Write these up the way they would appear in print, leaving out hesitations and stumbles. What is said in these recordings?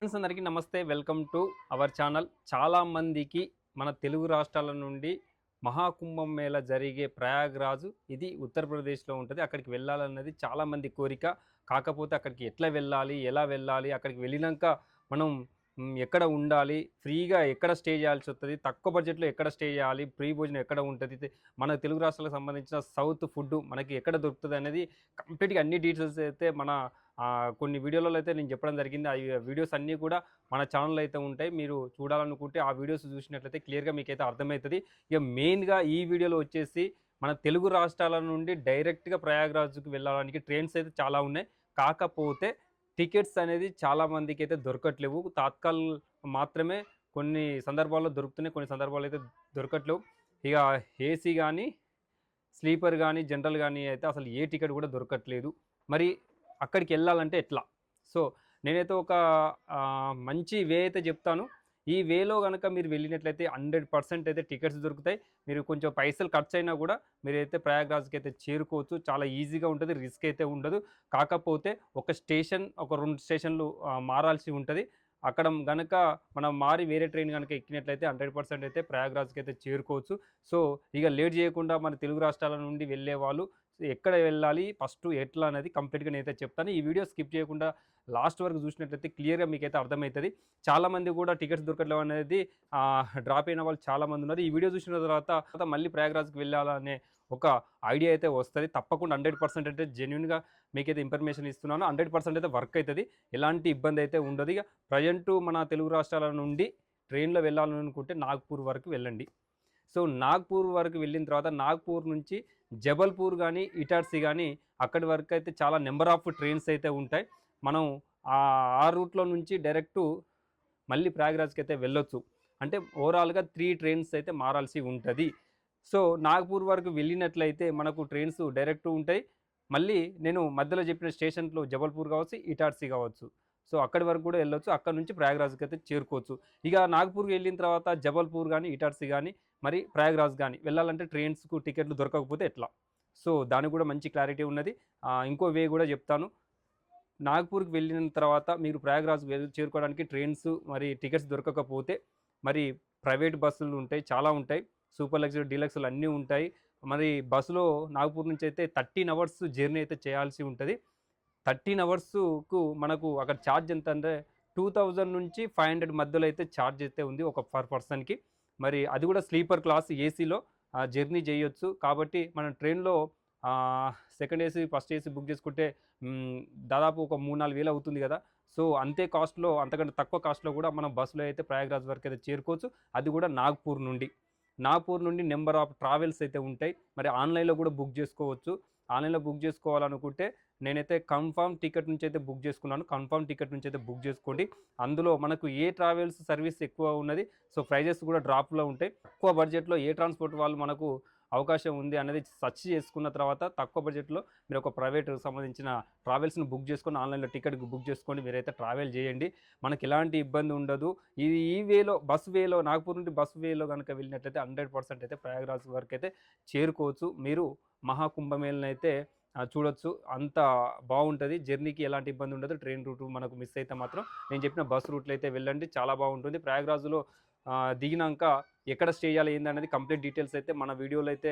Friends అందరికీ నమస్తే. Welcome to our channel. చాలామందికి మన తెలుగు రాష్ట్రాల నుండి మహాకుంభం మేళ జరిగే ప్రయాగ్రాజు ఇది ఉత్తరప్రదేశ్లో ఉంటుంది. అక్కడికి వెళ్ళాలన్నది చాలామంది కోరిక. కాకపోతే అక్కడికి ఎట్లా వెళ్ళాలి, ఎలా వెళ్ళాలి, అక్కడికి వెళ్ళినాక మనం ఎక్కడ ఉండాలి, ఫ్రీగా ఎక్కడ స్టే చేయాల్సి వస్తుంది, తక్కువ బడ్జెట్లో ఎక్కడ స్టే చేయాలి, ప్రీ భోజనం ఎక్కడ ఉంటుంది, మన తెలుగు రాష్ట్రాలకు సంబంధించిన సౌత్ ఫుడ్ మనకి ఎక్కడ దొరుకుతుంది అనేది కంప్లీట్గా అన్ని డీటెయిల్స్ అయితే మన కొన్ని వీడియోలలో అయితే నేను చెప్పడం జరిగింది. ఆ వీడియోస్ అన్నీ కూడా మన ఛానల్లో అయితే ఉంటాయి. మీరు చూడాలనుకుంటే ఆ వీడియోస్ చూసినట్లయితే క్లియర్గా మీకైతే అర్థమవుతుంది. ఇక మెయిన్గా ఈ వీడియోలో వచ్చేసి మన తెలుగు రాష్ట్రాల నుండి డైరెక్ట్గా ప్రయాగ్రాజ్కి వెళ్ళడానికి ట్రైన్స్ అయితే చాలా ఉన్నాయి. కాకపోతే టికెట్స్ అనేది చాలామందికి అయితే దొరకట్లేవు. తాత్కాల్ మాత్రమే కొన్ని సందర్భాల్లో దొరుకుతున్నాయి, కొన్ని సందర్భాల్లో అయితే దొరకట్లేవు. ఇక ఏసీ కానీ, స్లీపర్ కానీ, జనరల్ కానీ అయితే అసలు ఏ టికెట్ కూడా దొరకట్లేదు. మరి అక్కడికి వెళ్ళాలంటే ఎట్లా? సో నేనైతే ఒక మంచి వే అయితే చెప్తాను. ఈ వేలో కనుక మీరు వెళ్ళినట్లయితే 100% అయితే టికెట్స్ దొరుకుతాయి. మీరు కొంచెం పైసలు ఖర్చు అయినా కూడా మీరైతే ప్రయాగ్రాజ్కి అయితే చేరుకోవచ్చు. చాలా ఈజీగా ఉంటుంది, రిస్క్ అయితే ఉండదు. కాకపోతే ఒక స్టేషన్, ఒక 2 స్టేషన్లు మారాల్సి ఉంటుంది. అక్కడ కనుక మనం మారి వేరే ట్రైన్ కనుక ఎక్కినట్లయితే 100% అయితే ప్రయాగ్రాజ్కి అయితే చేరుకోవచ్చు. సో ఇక లేట్ చేయకుండా మన తెలుగు రాష్ట్రాల నుండి వెళ్ళే వాళ్ళు ఎక్కడ వెళ్ళాలి, ఫస్ట్ ఎట్లా అనేది కంప్లీట్గా నేనైతే చెప్తాను. ఈ వీడియో స్కిప్ చేయకుండా లాస్ట్ వరకు చూసినట్లయితే క్లియర్గా మీకైతే అర్థమవుతుంది. చాలామంది కూడా టికెట్స్ దొరకట్లేవు అనేది డ్రాప్ అయిన వాళ్ళు చాలామంది ఉన్నారు. ఈ వీడియో చూసిన తర్వాత మళ్ళీ ప్రయాగ్రాజ్కి వెళ్ళాలనే ఒక ఐడియా అయితే వస్తుంది. తప్పకుండా 100% అయితే జెన్యున్గా మీకైతే ఇన్ఫర్మేషన్ ఇస్తున్నాను. 100% అయితే వర్క్ అవుతుంది, ఎలాంటి ఇబ్బంది అయితే ఉండదు. ఇక ప్రజెంటు మన తెలుగు రాష్ట్రాల నుండి ట్రైన్లో వెళ్ళాలనుకుంటే నాగ్పూర్ వరకు వెళ్ళండి. సో నాగ్పూర్ వరకు వెళ్ళిన తర్వాత నాగ్పూర్ నుంచి జబల్పూర్ కానీ, ఇటార్సీ కానీ అక్కడి వరకు అయితే చాలా నెంబర్ ఆఫ్ ట్రైన్స్ అయితే ఉంటాయి. మనం ఆ రూట్లో నుంచి డైరెక్టు మళ్ళీ ప్రయాగ్రాజ్కి అయితే వెళ్ళొచ్చు. అంటే ఓవరాల్గా 3 ట్రైన్స్ అయితే మారాల్సి ఉంటుంది. సో నాగ్పూర్ వరకు వెళ్ళినట్లయితే మనకు ట్రైన్స్ డైరెక్ట్ ఉంటాయి. మళ్ళీ నేను మధ్యలో చెప్పిన స్టేషన్లో జబల్పూర్ కావచ్చు, ఇటార్సీ కావచ్చు. సో అక్కడి వరకు కూడా వెళ్ళొచ్చు. అక్కడ నుంచి ప్రయాగ్రాజ్కి అయితే చేరుకోవచ్చు. ఇక నాగ్పూర్కి వెళ్ళిన తర్వాత జబల్పూర్ కానీ, ఇటార్సీ కానీ, మరి ప్రయాగ్రాజ్ కానీ వెళ్ళాలంటే ట్రైన్స్కు టికెట్లు దొరకకపోతే ఎట్లా? సో దానికి కూడా మంచి క్లారిటీ ఉన్నది. ఇంకో వే కూడా చెప్తాను. నాగ్పూర్కి వెళ్ళిన తర్వాత మీరు ప్రయాగ్రాజ్ చేరుకోవడానికి ట్రైన్స్ మరి టికెట్స్ దొరకకపోతే మరి ప్రైవేట్ బస్సులు ఉంటాయి, చాలా ఉంటాయి. సూపర్ లగ్జరీ, డీలక్స్లు అన్నీ ఉంటాయి. మరి బస్సులో నాగ్పూర్ నుంచి అయితే 13 అవర్స్ జర్నీ అయితే చేయాల్సి ఉంటుంది. 13 అవర్స్కు మనకు అక్కడ ఛార్జ్ ఎంత అంటే 2000 నుంచి 500 మధ్యలో అయితే ఛార్జ్ అయితే ఉంది ఒక పర్ పర్సన్కి. మరి అది కూడా స్లీపర్ క్లాస్ ఏసీలో జర్నీ చేయొచ్చు. కాబట్టి మనం ట్రైన్లో second AC, first AC book చేసుకుంటే దాదాపు ఒక 3-4 వేలు అవుతుంది కదా. సో అంతే కాస్ట్లో, అంతకంటే తక్కువ కాస్ట్లో కూడా మనం బస్సులో అయితే ప్రయాగ్రాజ్ వరకు అయితే చేరుకోవచ్చు. అది కూడా నాగ్పూర్ నుండి నెంబర్ ఆఫ్ ట్రావెల్స్ అయితే ఉంటాయి. మరి ఆన్లైన్లో కూడా బుక్ చేసుకోవచ్చు. ఆన్లైన్లో బుక్ చేసుకోవాలనుకుంటే నేనైతే కన్ఫర్మ్ టికెట్ నుంచి అయితే బుక్ చేసుకున్నాను. కన్ఫర్మ్ టికెట్ నుంచి అయితే బుక్ చేసుకోండి. అందులో మనకు ఏ ట్రావెల్స్ సర్వీస్ ఎక్కువ ఉన్నది, సో ప్రైజెస్ కూడా డ్రాప్లో ఉంటాయి. తక్కువ బడ్జెట్లో ఏ ట్రాన్స్పోర్ట్ వాళ్ళు మనకు అవకాశం ఉంది అనేది సెర్చ్ చేసుకున్న తర్వాత తక్కువ బడ్జెట్లో మీరు ఒక ప్రైవేట్ సంబంధించిన ట్రావెల్స్ని బుక్ చేసుకొని ఆన్లైన్లో టికెట్ బుక్ చేసుకొని మీరైతే ట్రావెల్ చేయండి. మనకి ఎలాంటి ఇబ్బంది ఉండదు. ఈ వేలో, బస్ వేలో, నాగ్పూర్ నుండి బస్ వేలో కనుక వెళ్ళినట్లయితే 100% అయితే ప్రయాగ్రాజ్ వరకు అయితే చేరుకోవచ్చు. మీరు మహాకుంభమేళను అయితే చూడొచ్చు. అంత బాగుంటుంది. జర్నీకి ఎలాంటి ఇబ్బంది ఉండదు. ట్రైన్ రూట్ మనకు మిస్ అయితే మాత్రం నేను చెప్పిన బస్ రూట్లో అయితే వెళ్ళండి, చాలా బాగుంటుంది. ప్రయాగ్రాజ్లో దిగినాక ఎక్కడ స్టే చేయాలి ఏందనేది కంప్లీట్ డీటెయిల్స్ అయితే మన వీడియోలో అయితే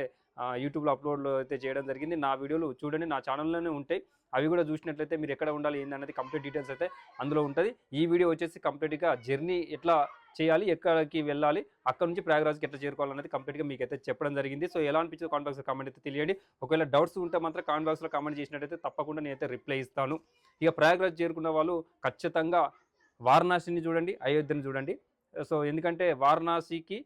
యూట్యూబ్లో అప్లోడ్లో అయితే చేయడం జరిగింది. నా వీడియోలు చూడండి, నా ఛానల్లోనే ఉంటాయి. అవి కూడా చూసినట్లయితే మీరు ఎక్కడ ఉండాలి ఏందనేది కంప్లీట్ డీటెయిల్స్ అయితే అందులో ఉంటుంది. ఈ వీడియో వచ్చేసి కంప్లీట్గా జర్నీ ఎట్లా చేయాలి, ఎక్కడికి వెళ్ళాలి, అక్కడ నుంచి ప్రయాగ్రాజ్కి ఎట్లా చేరుకోవాలనేది కంప్లీట్గా మీకు అయితే చెప్పడం జరిగింది. సో ఎలా అనిపించిందో కామెంట్ బాక్స్లో కామెంట్ అయితే తెలియండి. ఒకవేళ డౌట్స్ ఉంటే మాత్రం కామెంట్ బాక్స్లో కామెంట్ చేసినట్టయితే తప్పకుండా నేనైతే రిప్లై ఇస్తాను. ఇక ప్రయాగ్రాజ్ చేరుకున్న వాళ్ళు ఖచ్చితంగా వారణాసిని చూడండి, అయోధ్యని చూడండి. సో ఎందుకంటే వారణాసికి,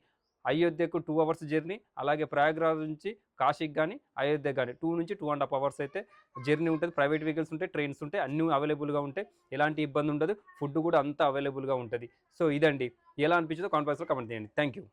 అయోధ్యకు 2 అవర్స్ జర్నీ, అలాగే ప్రయాగ్రాజ్ నుంచి కాశీకి కానీ, అయోధ్య కానీ 2 నుంచి 2.5 అవర్స్ అయితే జర్నీ ఉంటుంది. ప్రైవేట్ వెహికల్స్ ఉంటాయి, ట్రైన్స్ ఉంటాయి, అన్నీ అవైలబుల్గా ఉంటాయి. ఎలాంటి ఇబ్బంది ఉండదు. ఫుడ్ కూడా అంతా అవైలబుల్గా ఉంటుంది. సో ఇదండి, ఎలా అనిపించిందో కామెంట్ బాక్స్లో కామెంట్ చేయండి. Thank you.